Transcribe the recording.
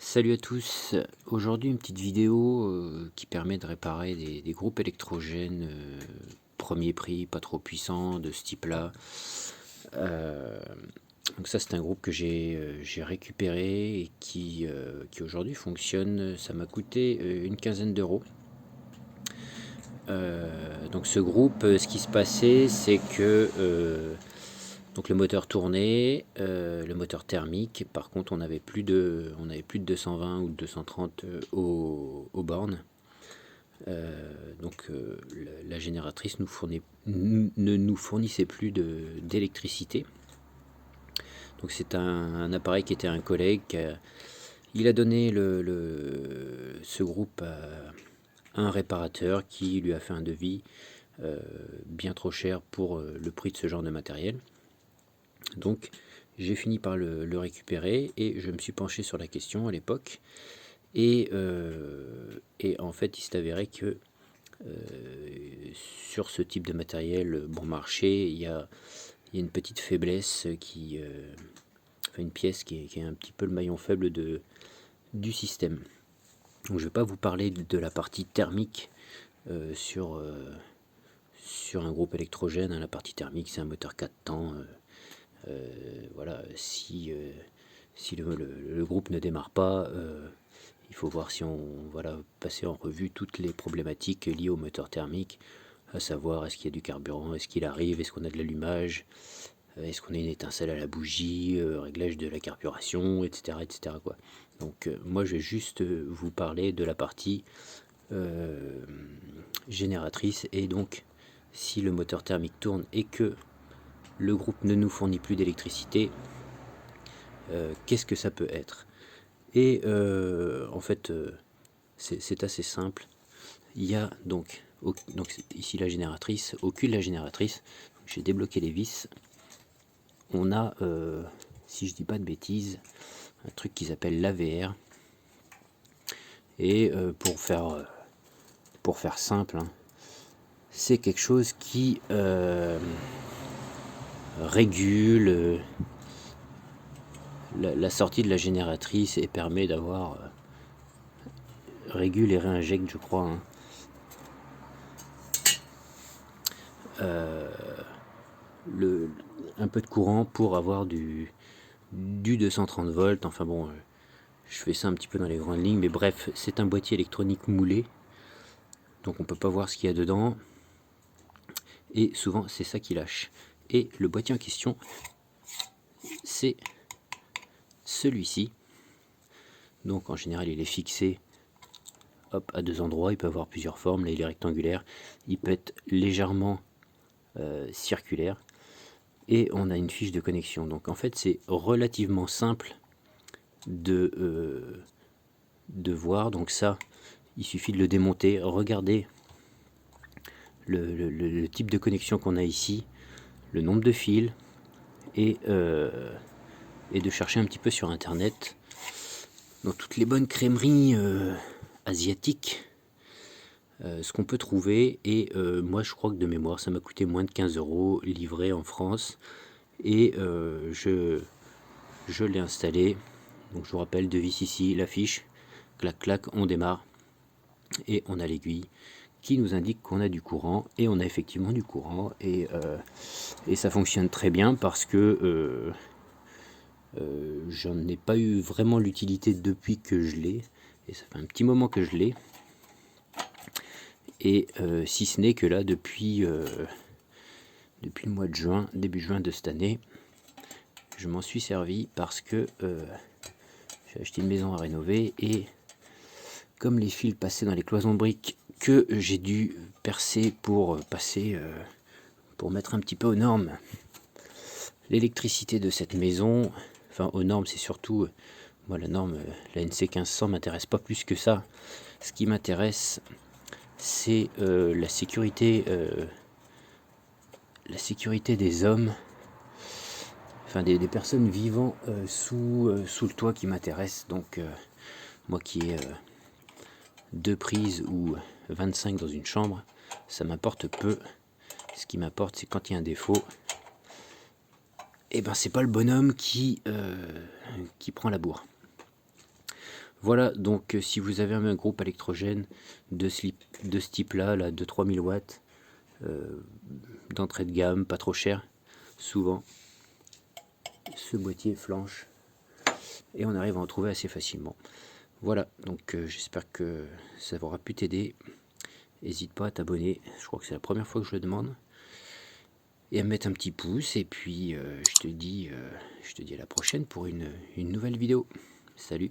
Salut à tous, aujourd'hui une petite vidéo qui permet de réparer des groupes électrogènes premier prix, pas trop puissants, de ce type-là. Euh, donc ça c'est un groupe que j'ai récupéré et qui aujourd'hui fonctionne. Ça m'a coûté une quinzaine d'euros. Donc ce groupe, ce qui se passait, c'est que donc le moteur tournait, le moteur thermique. Par contre, on avait plus de 220 ou de 230 aux bornes. La génératrice ne nous fournissait plus d'électricité. Donc c'est un appareil qui était un collègue. Il a donné ce groupe à un réparateur qui lui a fait un devis bien trop cher pour le prix de ce genre de matériel. Donc j'ai fini par le récupérer et je me suis penché sur la question à l'époque. Et en fait, il s'est avéré que sur ce type de matériel bon marché, il y a une petite faiblesse enfin une pièce qui est un petit peu le maillon faible du système. Donc je ne vais pas vous parler de la partie thermique sur un groupe électrogène. La partie thermique, c'est un moteur 4 temps. Voilà, si le groupe ne démarre pas, il faut voir si on passer en revue toutes les problématiques liées au moteur thermique, à savoir est-ce qu'il y a du carburant, est-ce qu'il arrive, est-ce qu'on a de l'allumage, est-ce qu'on a une étincelle à la bougie, réglage de la carburation, etc. etc. quoi. Donc moi je vais juste vous parler de la partie génératrice, et donc si le moteur thermique tourne et que le groupe ne nous fournit plus d'électricité, qu'est-ce que ça peut être? Et en fait, c'est assez simple. Il y a donc ici la génératrice, au cul de la génératrice, j'ai débloqué les vis. On a, si je dis pas de bêtises, un truc qui s'appelle l'AVR. Et pour faire simple, hein, c'est quelque chose qui régule la sortie de la génératrice et permet d'avoir régule et réinjecte, je crois, hein, un peu de courant pour avoir du 230 volts. Enfin bon, je fais ça un petit peu dans les grandes lignes, mais bref, c'est un boîtier électronique moulé, donc on peut pas voir ce qu'il y a dedans, et souvent c'est ça qui lâche. Et le boîtier en question, c'est celui-ci. Donc en général il est fixé à deux endroits, il peut avoir plusieurs formes. Là il est rectangulaire, il peut être légèrement circulaire, et on a une fiche de connexion. Donc en fait c'est relativement simple de voir. Donc ça, il suffit de le démonter. Regardez le type de connexion qu'on a ici, le nombre de fils, et de chercher un petit peu sur internet dans toutes les bonnes crèmeries asiatiques ce qu'on peut trouver. Et moi je crois que de mémoire ça m'a coûté moins de 15 euros livré en France, et je l'ai installé. Donc je vous rappelle, de vis ici, la fiche, clac clac, on démarre et on a l'aiguille qui nous indique qu'on a du courant, et on a effectivement du courant, et ça fonctionne très bien parce que j'en ai pas eu vraiment l'utilité depuis que je l'ai, et ça fait un petit moment que je l'ai, et si ce n'est que là depuis le mois de juin, début juin de cette année, je m'en suis servi parce que j'ai acheté une maison à rénover, et comme les fils passaient dans les cloisons de briques que j'ai dû percer pour pour mettre un petit peu aux normes l'électricité de cette maison. Enfin aux normes, c'est surtout moi la norme, la NC 1500 m'intéresse pas plus que ça. Ce qui m'intéresse, c'est la sécurité des hommes, enfin des personnes vivant sous le toit qui m'intéresse. Donc moi qui ai 2 prises ou 25 dans une chambre, ça m'importe peu. Ce qui m'importe, c'est quand il y a un défaut, et ben c'est pas le bonhomme qui prend la bourre. Voilà, donc si vous avez un groupe électrogène de ce type-là, là, de 3000 watts, d'entrée de gamme, pas trop cher, souvent, ce boîtier flanche et on arrive à en trouver assez facilement. Voilà, donc j'espère que ça aura pu t'aider. N'hésite pas à t'abonner, je crois que c'est la première fois que je le demande. Et à me mettre un petit pouce, et puis je te dis à la prochaine pour une nouvelle vidéo. Salut!